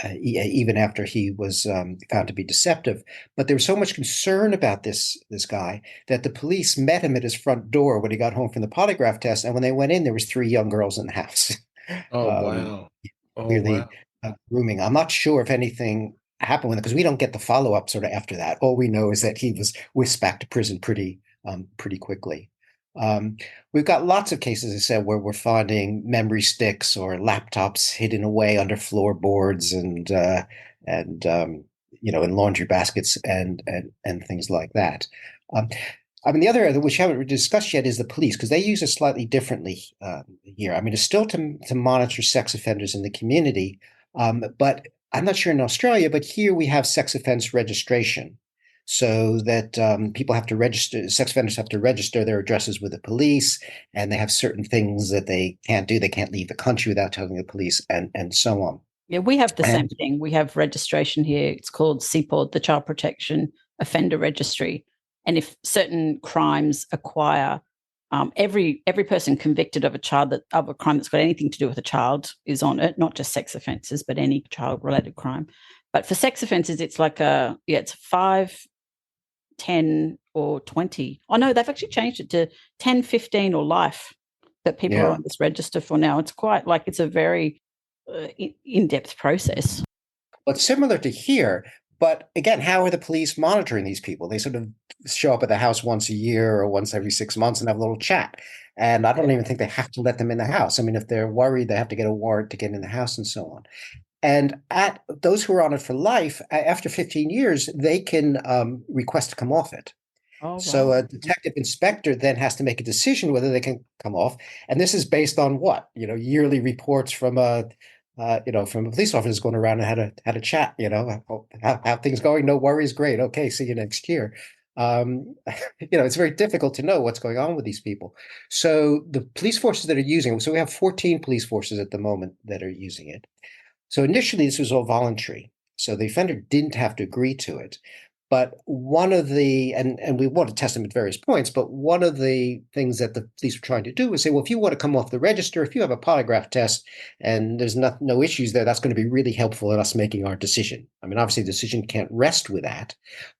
Even after he was found to be deceptive. But there was so much concern about this guy that the police met him at his front door when he got home from the polygraph test. And when they went in, there was 3 young girls in the house.
Oh, wow.
Clearly grooming. I'm not sure if anything happened with it, because we don't get the follow-up sort of after that. All we know is that he was whisked back to prison pretty quickly. We've got lots of cases, as I said, where we're finding memory sticks or laptops hidden away under floorboards and in laundry baskets and things like that. The other area which I haven't discussed yet is the police, because they use it slightly differently here. It's still to monitor sex offenders in the community, but I'm not sure in Australia, but here we have sex offense registration. So that people have to register, sex offenders have to register their addresses with the police, and they have certain things that they can't do. They can't leave the country without telling the police, and so on.
Yeah, we have the same thing. We have registration here. It's called CPORD, the Child Protection Offender Registry. And if certain crimes acquire, every person convicted of a crime that's got anything to do with a child is on it, not just sex offences, but any child-related crime. But for sex offences, it's like it's 5 10 or 20. Oh, no, they've actually changed it to 10, 15 or life that people are on this register for now. It's quite like it's a very in-depth process.
Well, it's similar to here, but again, how are the police monitoring these people? They sort of show up at the house once a year or once every 6 months and have a little chat. And I don't even think they have to let them in the house. I mean, if they're worried, they have to get a warrant to get in the house and so on. And at those who are on it for life, after 15 years, they can request to come off it. Oh, so a detective inspector then has to make a decision whether they can come off. And this is based on what? Yearly reports from from police officers going around and had a chat, how things going, no worries, great. Okay, see you next year. It's very difficult to know what's going on with these people. So the police forces that are using it, so we have 14 police forces at the moment that are using it. So initially this was all voluntary. So the offender didn't have to agree to it. But one of the, and we want to test them at various points, but one of the things that the police were trying to do was say, well, if you want to come off the register, if you have a polygraph test and there's no issues there, that's going to be really helpful in us making our decision. I mean, obviously the decision can't rest with that,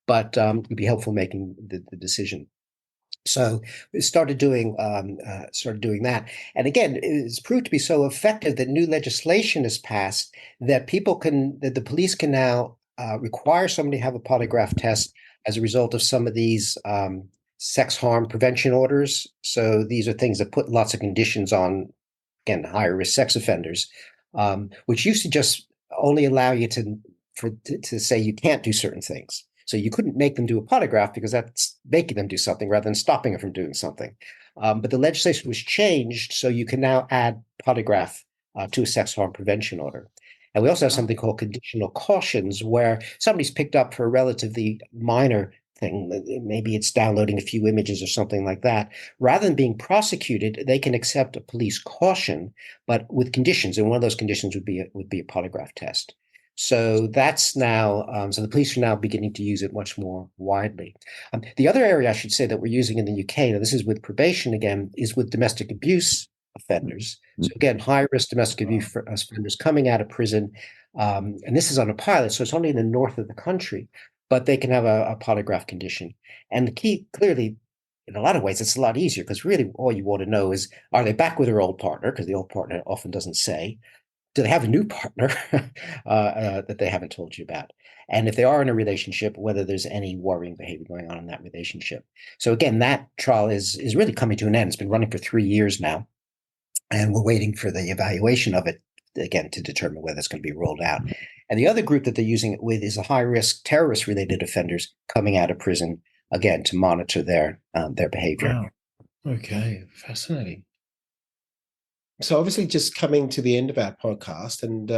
but it'd be helpful making the decision. So we started doing that. And again, it's proved to be so effective that new legislation is passed that the police can now require somebody to have a polygraph test as a result of some of these sex harm prevention orders. So these are things that put lots of conditions on, again, higher risk sex offenders, which used to just only allow you to say you can't do certain things. So you couldn't make them do a polygraph because that's making them do something rather than stopping them from doing something. But the legislation was changed, so you can now add polygraph to a sex harm prevention order. And we also have something called conditional cautions, where somebody's picked up for a relatively minor thing. Maybe it's downloading a few images or something like that. Rather than being prosecuted, they can accept a police caution, but with conditions. And one of those conditions would be a polygraph test. So that's now, so the police are now beginning to use it much more widely. The other area I should say that we're using in the UK, now this is with probation again, is with domestic abuse offenders. So again, high risk domestic abuse offenders coming out of prison. And this is on a pilot, so it's only in the north of the country, but they can have a polygraph condition. And the key, clearly, in a lot of ways, it's a lot easier because really all you want to know is, are they back with their old partner? Because the old partner often doesn't say. Do they have a new partner that they haven't told you about? And if they are in a relationship, whether there's any worrying behavior going on in that relationship. So again, that trial is really coming to an end. It's been running for 3 years now. And we're waiting for the evaluation of it, again, to determine whether it's going to be rolled out. And the other group that they're using it with is the high-risk terrorist-related offenders coming out of prison, again, to monitor their behavior.
Wow. Okay, fascinating. So obviously just coming to the end of our podcast, and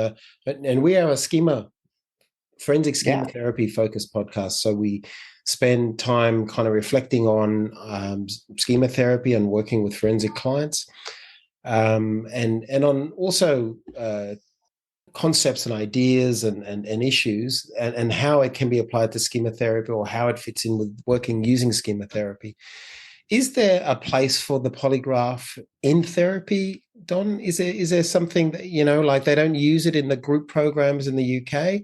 we are a forensic schema therapy focused podcast. So we spend time kind of reflecting on schema therapy and working with forensic clients, and on also concepts and ideas and issues and how it can be applied to schema therapy or how it fits in with working using schema therapy. Is there a place for the polygraph in therapy, Don? Is there something that, like they don't use it in the group programs in the UK?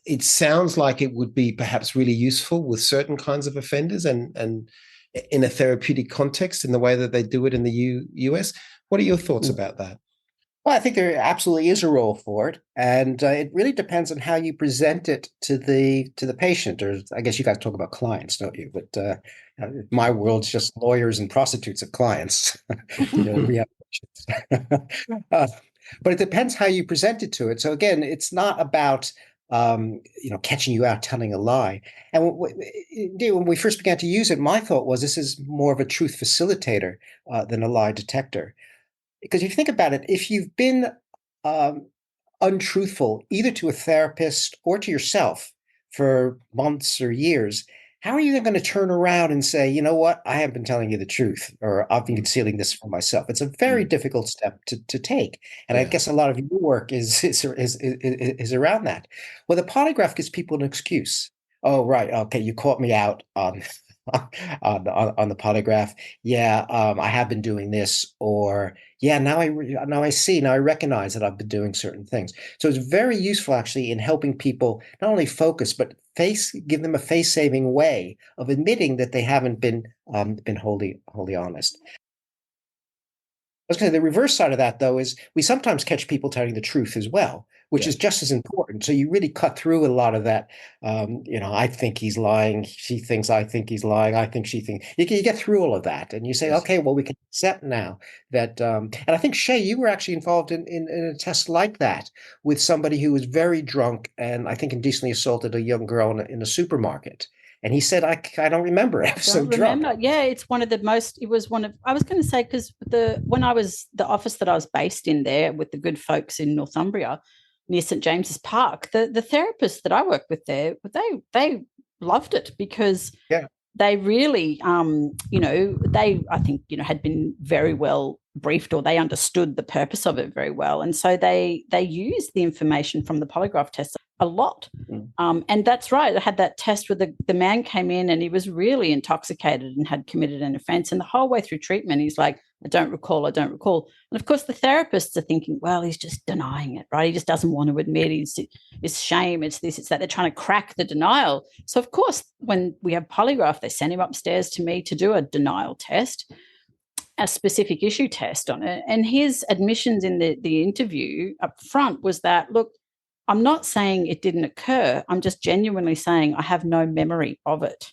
It sounds like it would be perhaps really useful with certain kinds of offenders and in a therapeutic context in the way that they do it in the US. What are your thoughts about that?
Well, I think there absolutely is a role for it, and it really depends on how you present it to the patient. Or I guess you guys talk about clients, don't you? But my world's just lawyers and prostitutes of clients. But it depends how you present it to it. So again, it's not about catching you out telling a lie. And when we first began to use it, my thought was this is more of a truth facilitator than a lie detector. Because if you think about it, if you've been untruthful either to a therapist or to yourself for months or years, how are you then going to turn around and say, you know what, I have been telling you the truth, or I've been concealing this from myself? It's a very difficult step to take. And I guess a lot of your work is around that. Well, the polygraph gives people an excuse. Oh, right. Okay, you caught me out on the polygraph. Yeah, I have been doing this, or yeah, now I see, now I recognize that I've been doing certain things. So it's very useful actually in helping people not only focus, but give them a face-saving way of admitting that they haven't been wholly honest. I was going to say the reverse side of that, though, is we sometimes catch people telling the truth as well, which is just as important. So you really cut through a lot of that. I think he's lying. She thinks I think he's lying. I think she thinks. You get through all of that, and you say, okay, well, we can accept now that. And I think Shay, you were actually involved in a test like that with somebody who was very drunk and I think indecently assaulted a young girl in a supermarket. And he said, I don't remember. I was so drunk.
Yeah, it's one of the most, it was one of, I was going to say, because when I was, the office that I was based in there with the good folks in Northumbria near St. James's Park, the therapists that I worked with there, they loved it because they really, I think, I think, had been very well briefed, or they understood the purpose of it very well. And so they used the information from the polygraph test a lot. And that's right. I had that test where the man came in and he was really intoxicated and had committed an offense. And the whole way through treatment, he's like, I don't recall. And of course, the therapists are thinking, well, he's just denying it, right? He just doesn't want to admit it's shame. It's this, it's that. They're trying to crack the denial. So, of course, when we have polygraph, they send him upstairs to me to do a denial test, a specific issue test on it. And his admissions in the interview up front was that, look, I'm not saying it didn't occur. I'm just genuinely saying I have no memory of it.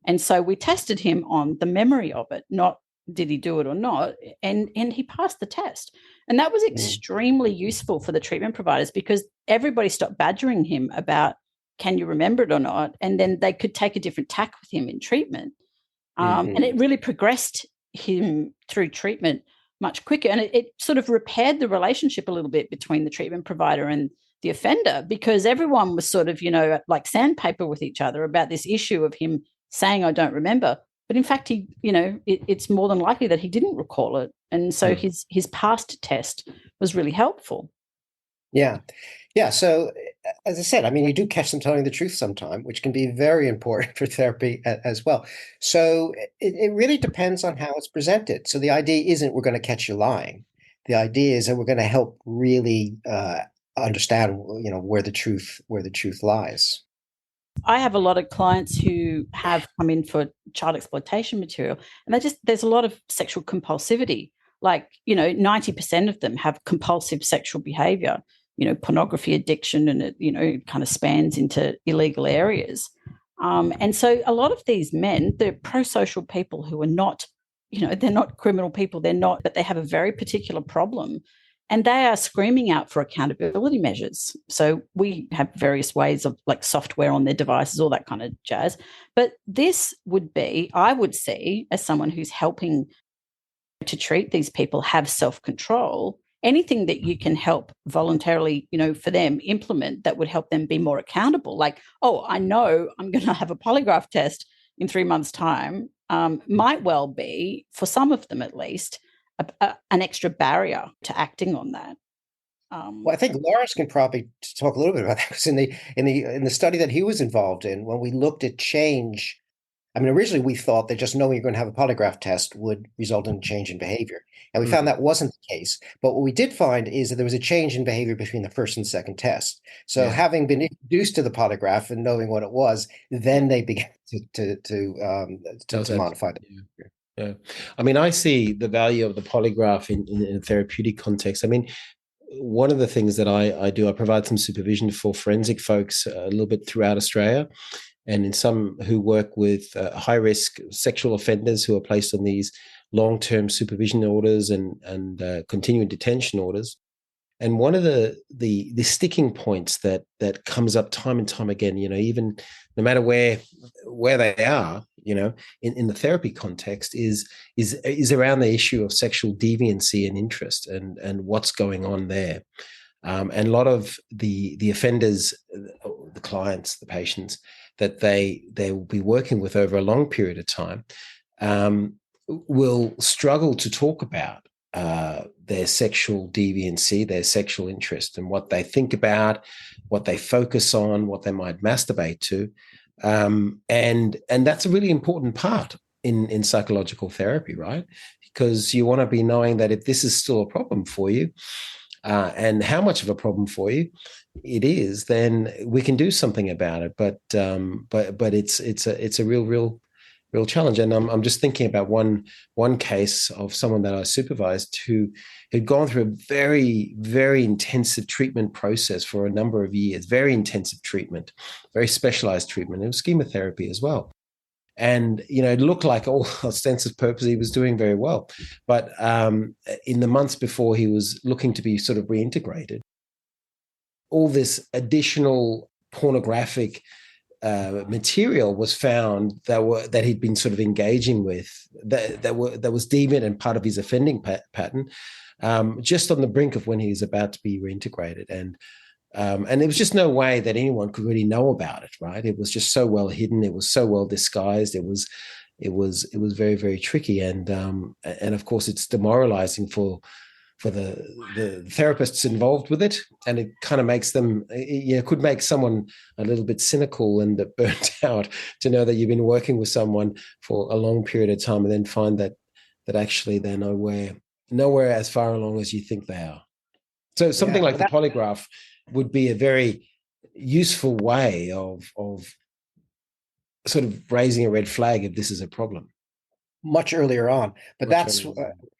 And so we tested him on the memory of it, not did he do it or not. And he passed the test. And that was extremely useful for the treatment providers because everybody stopped badgering him about, can you remember it or not? And then they could take a different tack with him in treatment. And it really progressed him through treatment much quicker. And it sort of repaired the relationship a little bit between the treatment provider and the offender, because everyone was sort of, like sandpaper with each other about this issue of him saying, I don't remember. But in fact, it's more than likely that he didn't recall it. And so his past test was really helpful.
Yeah. Yeah. So as I said, I mean, you do catch them telling the truth sometime, which can be very important for therapy as well. So it really depends on how it's presented. So the idea isn't we're going to catch you lying. The idea is that we're going to help really understand, where the truth lies.
I have a lot of clients who have come in for child exploitation material, and there's a lot of sexual compulsivity. Like, 90% of them have compulsive sexual behavior, pornography addiction, and it kind of spans into illegal areas. And so a lot of these men, they're pro-social people who are not, they're not criminal people, but they have a very particular problem. And they are screaming out for accountability measures. So we have various ways of like software on their devices, all that kind of jazz. But this would be, I would see, as someone who's helping to treat these people, have self-control, anything that you can help voluntarily, for them implement that would help them be more accountable. Like, oh, I know I'm going to have a polygraph test in 3 months' time, might well be, for some of them at least, an extra barrier to acting on that.
Well, I think Lars can probably talk a little bit about that, because in the study that he was involved in, when we looked at change, I mean, originally we thought that just knowing you're going to have a polygraph test would result in a change in behavior, and we found that wasn't the case. But what we did find is that there was a change in behavior between the first and second test. So having been introduced to the polygraph and knowing what it was, then they began to modify the behavior.
Yeah. I mean, I see the value of the polygraph in a therapeutic context. I mean, one of the things that I do, I provide some supervision for forensic folks a little bit throughout Australia, and in some who work with high-risk sexual offenders who are placed on these long-term supervision orders and continuing detention orders. And one of the sticking points that comes up time and time again, even no matter where they are, in the therapy context, is around the issue of sexual deviancy and interest and what's going on there. And a lot of the offenders, the clients, the patients that they will be working with over a long period of time will struggle to talk about their sexual deviancy, their sexual interest, and what they think about, what they focus on, what they might masturbate to. And that's a really important part in psychological therapy, right? because you want to be knowing that if this is still a problem for you, and how much of a problem for you it is, then we can do something about it. But it's a real challenge. And I'm just thinking about one case of someone that I supervised who had gone through a very, very intensive treatment process for a number of years, very intensive treatment, very specialized treatment. It was chemotherapy as well. And, it looked like all ostensive purpose he was doing very well. But in the months before he was looking to be sort of reintegrated, all this additional pornographic material was found that he'd been sort of engaging with that was deviant and part of his offending pattern, just on the brink of when he was about to be reintegrated. And there was just no way that anyone could really know about it, right? It was just so well hidden. It was so well disguised. It was very, very tricky. And of course, it's demoralizing for the therapists involved with it. And it kind of makes them, could make someone a little bit cynical and burnt out to know that you've been working with someone for a long period of time and then find that actually they're nowhere as far along as you think they are. So something like the polygraph would be a very useful way of sort of raising a red flag if this is a problem.
Much earlier on. But that's,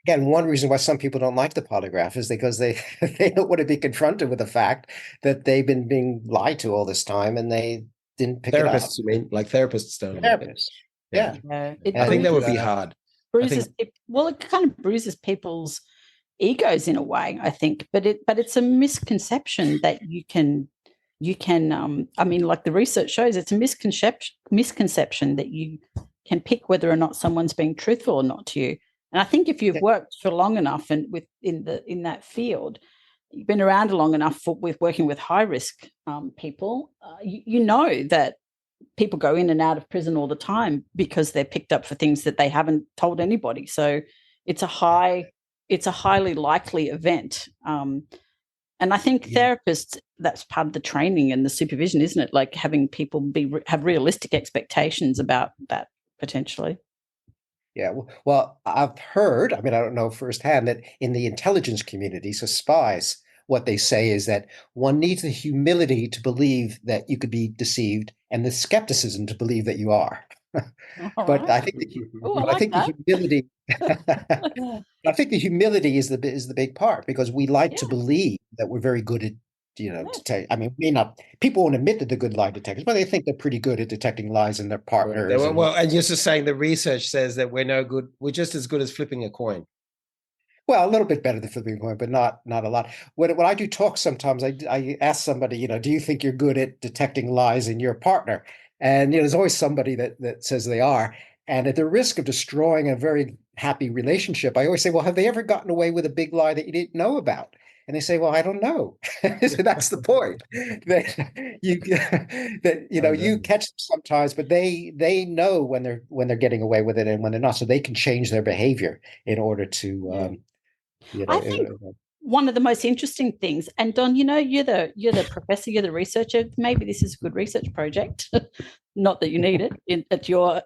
again, one reason why some people don't like the polygraph is because they don't want to be confronted with the fact that they've been being lied to all this time and they didn't pick it up.
Therapists, you mean? Like therapists don't.
Therapists. Yeah.
I think that would be hard.
It kind of bruises people's egos in a way, I think, but it's a misconception that you can like the research shows, it's a misconception that you can pick whether or not someone's being truthful or not to you. And I think if you've worked for long enough and in that field, you've been around long enough with working with high risk people, you know that people go in and out of prison all the time because they're picked up for things that they haven't told anybody. So it's a highly likely event. And I think therapists, that's part of the training and the supervision, isn't it? Like having people have realistic expectations about that potentially.
Yeah, well, I've heard, I don't know firsthand, that in the intelligence community, so spies, what they say is that one needs the humility to believe that you could be deceived and the skepticism to believe that you are. But I think the humility I think the humility is the big part, because we like to believe that we're very good at people won't admit that they're good lie detectors, but they think they're pretty good at detecting lies in their partners.
And you're just saying the research says that we're no good. We're just as good as flipping a coin.
Well, a little bit better than flipping a coin, but not a lot. When I do talk, sometimes I ask somebody, do you think you're good at detecting lies in your partner? And there's always somebody that says they are. And at the risk of destroying a very happy relationship, I always say, well, have they ever gotten away with a big lie that you didn't know about? And they say, well, I don't know. So that's the point. You catch them sometimes, but they know when they're getting away with it and when they're not, so they can change their behavior in order to.
I think one of the most interesting things, and Don, you're the professor, you're the researcher. Maybe this is a good research project. Not that you need it at your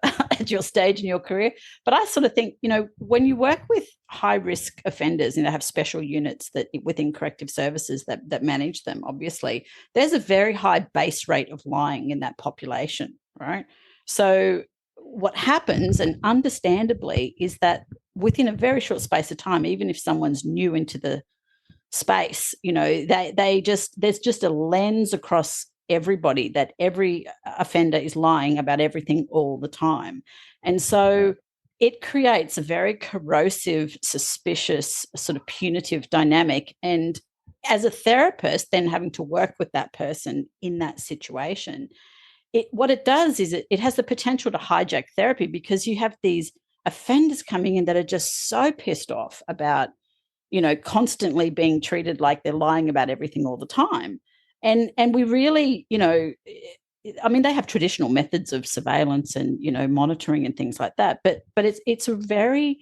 stage in your career, but I sort of think, when you work with high risk offenders, have special units that within corrective services that manage them, obviously, there's a very high base rate of lying in that population, right? So what happens, and understandably, is that within a very short space of time, even if someone's new into the space, there's just a lens across everybody that every offender is lying about everything all the time. And so it creates a very corrosive, suspicious, sort of punitive dynamic. And as a therapist, then having to work with that person in that situation, what it does is it has the potential to hijack therapy, because you have these offenders coming in that are just so pissed off about, constantly being treated like they're lying about everything all the time. And we really, they have traditional methods of surveillance and, monitoring and things like that. But it's a very,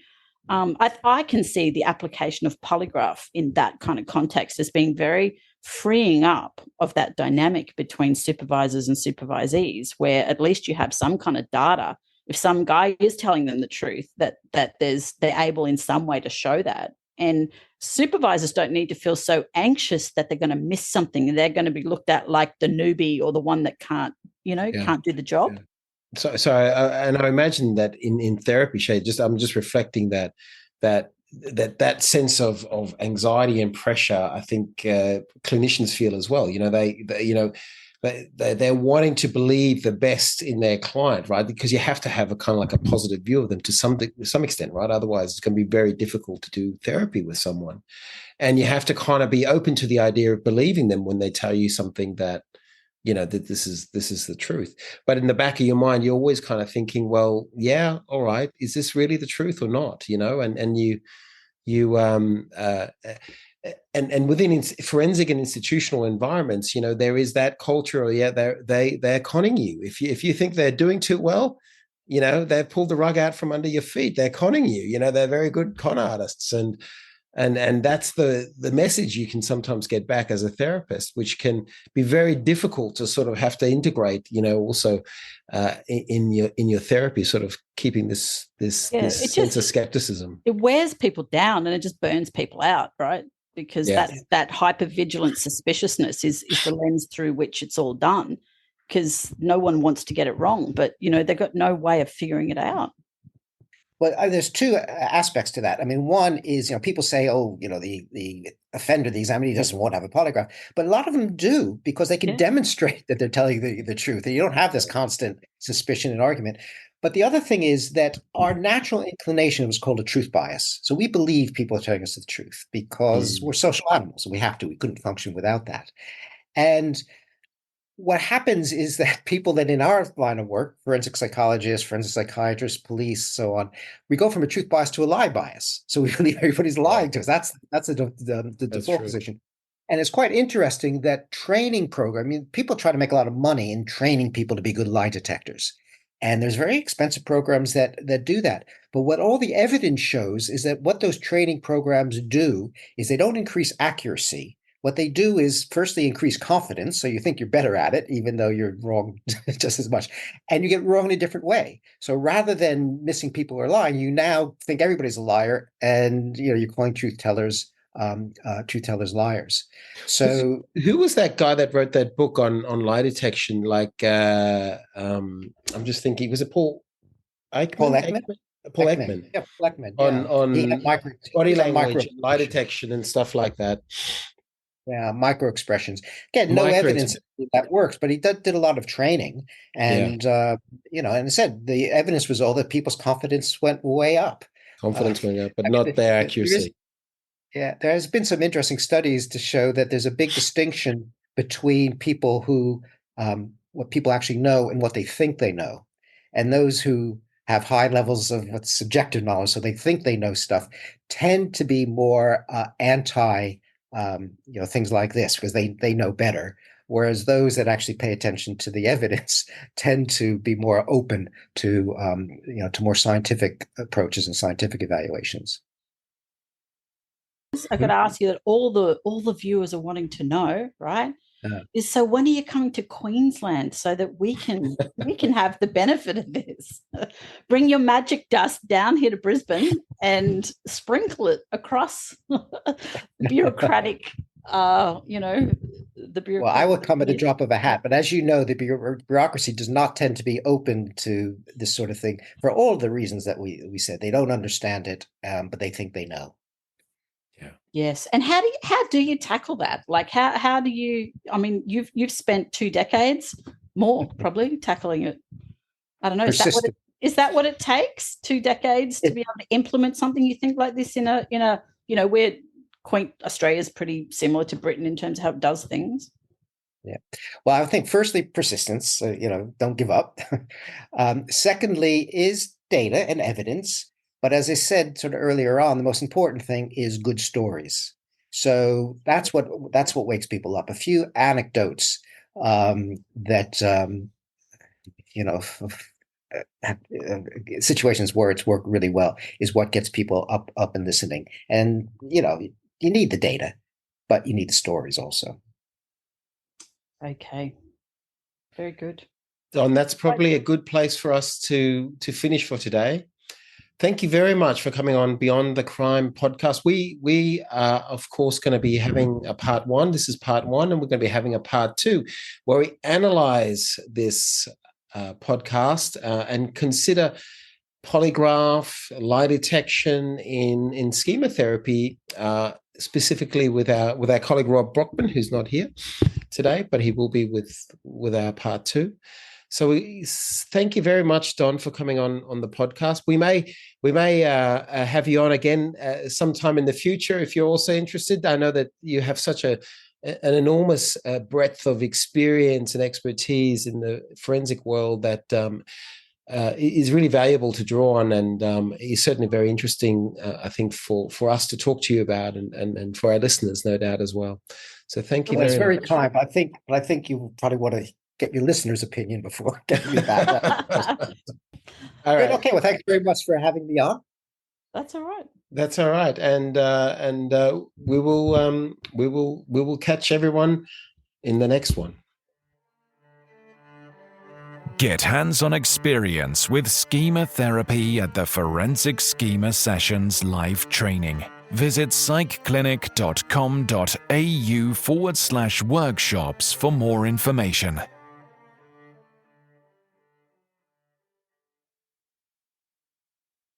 I can see the application of polygraph in that kind of context as being very freeing up of that dynamic between supervisors and supervisees, where at least you have some kind of data if some guy is telling them the truth, that they're able in some way to show that. And supervisors don't need to feel so anxious that they're going to miss something and they're going to be looked at like the newbie or the one that can't do the job.
Yeah. So and I imagine that in therapy, Shay, I'm just reflecting that sense of anxiety and pressure. I think clinicians feel as well. They're wanting to believe the best in their client, right? Because you have to have a kind of like a positive view of them to some extent, right? Otherwise, it's going to be very difficult to do therapy with someone. And you have to kind of be open to the idea of believing them when they tell you something that, that this is the truth. But in the back of your mind, you're always kind of thinking, well, yeah, all right, is this really the truth or not? And within forensic and institutional environments, there is that culture. They're conning you. If you think they're doing too well, they've pulled the rug out from under your feet. They're conning you. They're very good con artists, and that's the message you can sometimes get back as a therapist, which can be very difficult to sort of have to integrate. Also in your therapy, sort of keeping this sense of skepticism.
It wears people down and it just burns people out, right? Because that hypervigilant suspiciousness is the lens through which it's all done, because no one wants to get it wrong, but they've got no way of figuring it out.
Well, there's two aspects to that. I mean, one is, people say, oh, the offender, the examinee doesn't want to have a polygraph, but a lot of them do, because they can demonstrate that they're telling the truth. And you don't have this constant suspicion and argument. But the other thing is that our natural inclination was called a truth bias. So we believe people are telling us the truth because we're social animals and we have to. We couldn't function without that. And what happens is that people that in our line of work, forensic psychologists, forensic psychiatrists, police, so on, we go from a truth bias to a lie bias. So we believe everybody's lying to us. That's the default position. And it's quite interesting that training program, people try to make a lot of money in training people to be good lie detectors. And there's very expensive programs that do that. But what all the evidence shows is that what those training programs do is they don't increase accuracy. What they do is firstly increase confidence. So you think you're better at it, even though you're wrong just as much. And you get wrong in a different way. So rather than missing people who are lying, you now think everybody's a liar. And you're calling truth tellers liars. So
who was that guy that wrote that book on lie detection? Like I'm just thinking, was it Paul Ekman?
Paul Ekman?
Paul Ekman.
Yeah, Paul Ekman.
On body language, lie detection and stuff like that.
Yeah, micro expressions. Again, no evidence that works, but he did a lot of training. And and I said the evidence was all that people's confidence went way up.
Confidence went up, but not their accuracy.
There has been some interesting studies to show that there's a big distinction between people who, what people actually know and what they think they know. And those who have high levels of subjective knowledge, so they think they know stuff, tend to be more anti, things like this, because they know better. Whereas those that actually pay attention to the evidence tend to be more open to, to more scientific approaches and scientific evaluations.
I got to ask you that all the viewers are wanting to know, right? Is so when are you coming to Queensland so that we can have the benefit of this? Bring your magic dust down here to Brisbane and sprinkle it across the bureaucratic, the bureaucratic.
Well, I will come at a drop of a hat, but as you know, the bureaucracy does not tend to be open to this sort of thing for all of the reasons that we said. They don't understand it, but they think they know.
Yes. And how do you tackle that? Like how do you, I mean, you've spent 2 decades more probably tackling it. I don't know. Is that what it takes? 2 decades to be able to implement something you think like this in a where Australia's pretty similar to Britain in terms of how it does things?
Yeah. Well, I think firstly, persistence, don't give up. Secondly is data and evidence. But as I said sort of earlier on, the most important thing is good stories. So that's what wakes people up. A few anecdotes situations where it's worked really well is what gets people up and listening. And you need the data, but you need the stories also.
Okay, very good.
Don, that's probably a good place for us to finish for today. Thank you very much for coming on Beyond the Crime podcast. We are, of course, going to be having a part 1. This is part 1, and we're going to be having a part 2 where we analyze this podcast and consider polygraph, lie detection in schema therapy, specifically with our colleague Rob Brockman, who's not here today, but he will be with our part 2. So thank you very much, Don, for coming on the podcast. We may have you on again sometime in the future if you're also interested. I know that you have such an enormous breadth of experience and expertise in the forensic world that is really valuable to draw on, and is certainly very interesting, I think, for us to talk to you about, and for our listeners, no doubt, as well. So thank you very much.
It's very kind. I think you probably want to get your listeners' opinion before getting me back.
All right.
Okay. Well, thank you very much for having me on.
That's all right.
That's all right. And we will catch everyone in the next one.
Get hands-on experience with schema therapy at the Forensic Schema Sessions live training. Visit psychclinic.com.au/workshops for more information.